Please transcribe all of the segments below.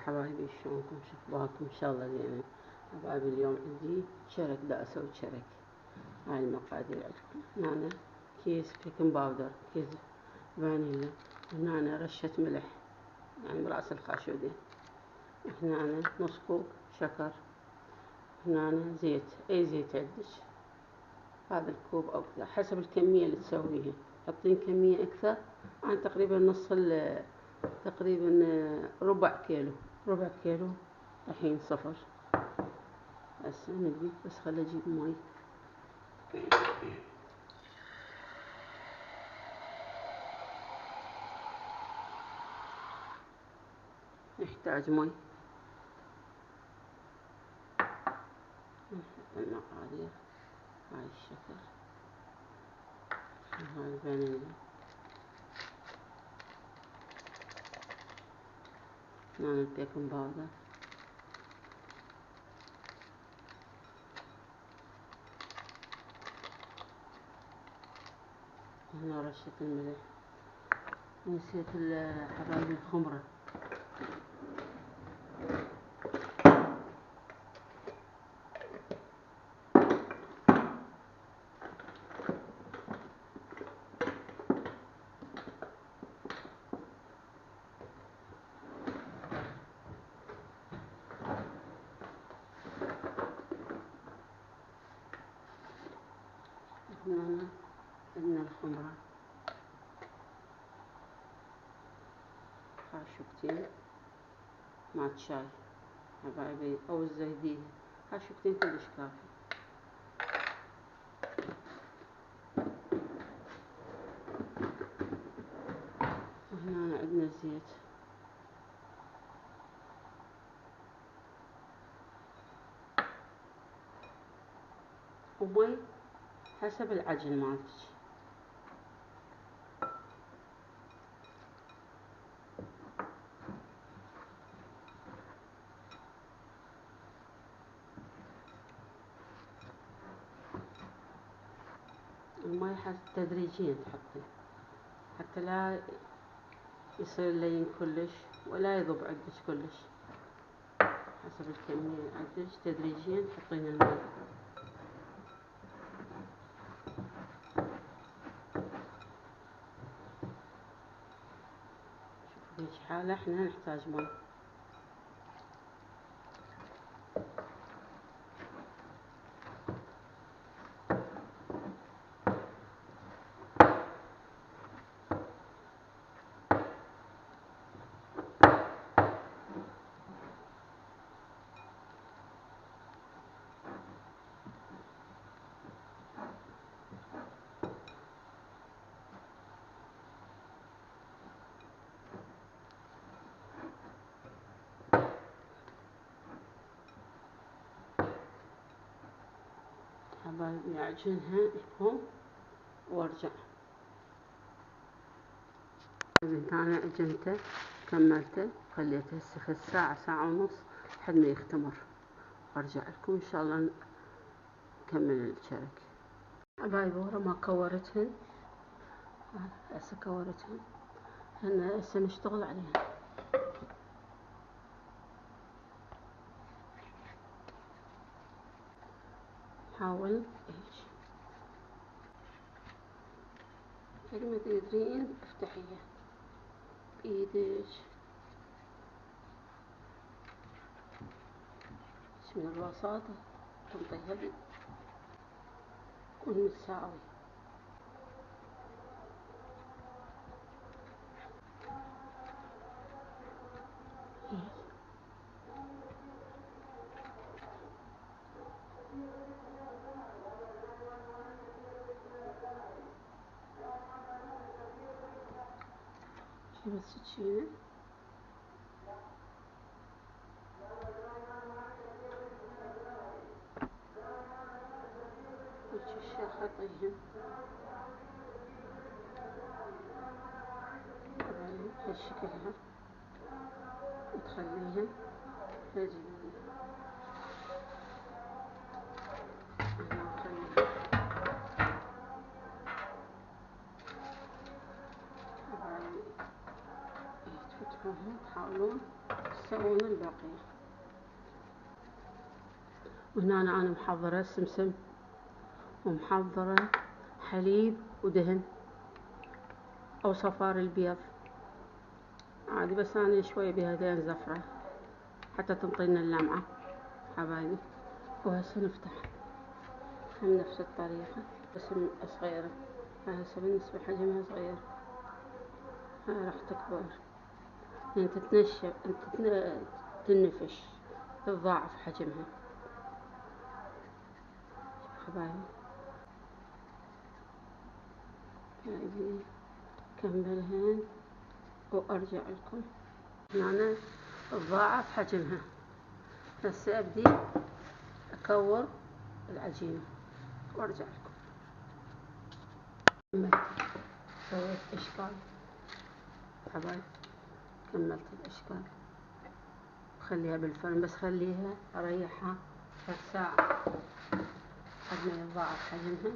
حبايبي، شلونكم؟ شخباركم؟ ان شاء الله زين. حبايبي اليوم عندي شرك، دا اسوي شرك. هاي المقادير عندكم. هنا كيس بيكنج باودر، كيس فانيلا، هنا رشة ملح يعني برأس الخاشودين، هنا نص كوب شكر، هنا زيت، اي زيت عندك، هذا الكوب او كذا حسب الكمية اللي تسويها. حطين كمية اكثر. انا تقريبا تقريبا ربع كيلو الحين صفر. هسه نبي بس خل اجيب مي. نحتاج مي. نحط المقادير، هاي الشكر، هاي الفانيليا، هنا البيكنج باودر، هنا رشة الملح. نسيت حبايبي الخمرة. هنا عندنا الخمرة، خاشوقتين مع شاي حبايبي او الزيدية، خاشوقتين كلش كافي. وهنا عندنا زيت، ومي حسب العجن مالتك. المي تدريجيا تحطي حتى لا يصير لين كلش ولا يذوب عندك كلش. حسب الكمية اللي عندك تدريجيا تحطين المي. شوفوا في هيج حالة احنا نحتاج مي. حبايبي اعجنها يكون وارجع. انا عجنته كملته، خليته هسه ساعة ونص لحد ما يختمر، وارجع لكم ان شاء الله نكمل الشرك. حبايبي ورا ما كورتهن، هسه كورتهن، هسه نشتغل عليها. حاول هيك قد ما تقدرين افتحيها بايدك من الوساطة، تنطيها يكون متساوي. جيب السكينة وتشيل خطيهم بهالشكل، وتخليهم هذي تفتحوهم، تحاولون تسوون الباقي. وهنا أنا محضرة سمسم ومحضرة حليب ودهن أو صفار البيض عادي، بس أنا شوي بهذين زفرة حتى تنطينا اللمعة حبايبي. وهسه نفتح هم نفس الطريقة بس صغيرة. هسه بالنسبة حجمها صغير، هاي راح تكبر يعني تنفش تتضاعف حجمها حبايبي. هاي كملهن وارجع لكم. هنا تضاعف حجمها. هسه ابدي اكور العجينة وارجع لكم. سويت اشكال حبايب، كملت الاشكال. خليها بالفرن، بس خليها اريحها 3 ساعة حد ما يتضاعف حجمها.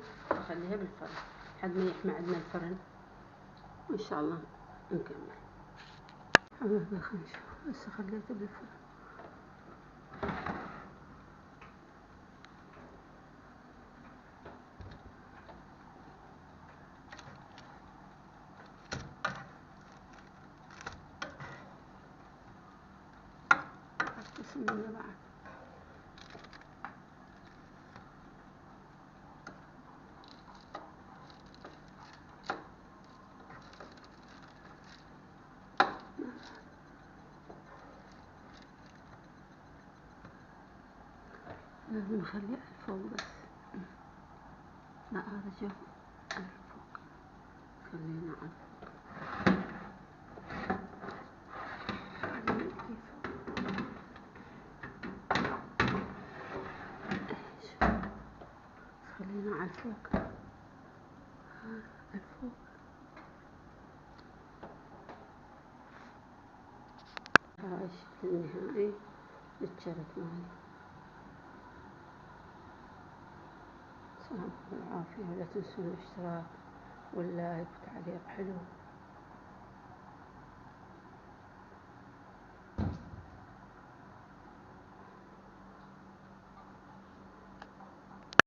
خليها بالفرن حد ما يحمى عندنا الفرن، وان شاء الله نكمل حبايبي. خلينا نشوف. هسه خليته بالفرن. بسم الله بعد. لازم نخلي الفوق بس، لا هذا جو الفوق، خلينا على الفوق. خلينا على الفوق. الفوق هاي الشكل النهائي للشرك مالي. سلامكم بالعافية، ولا تنسون الاشتراك واللايك وتعليق حلو.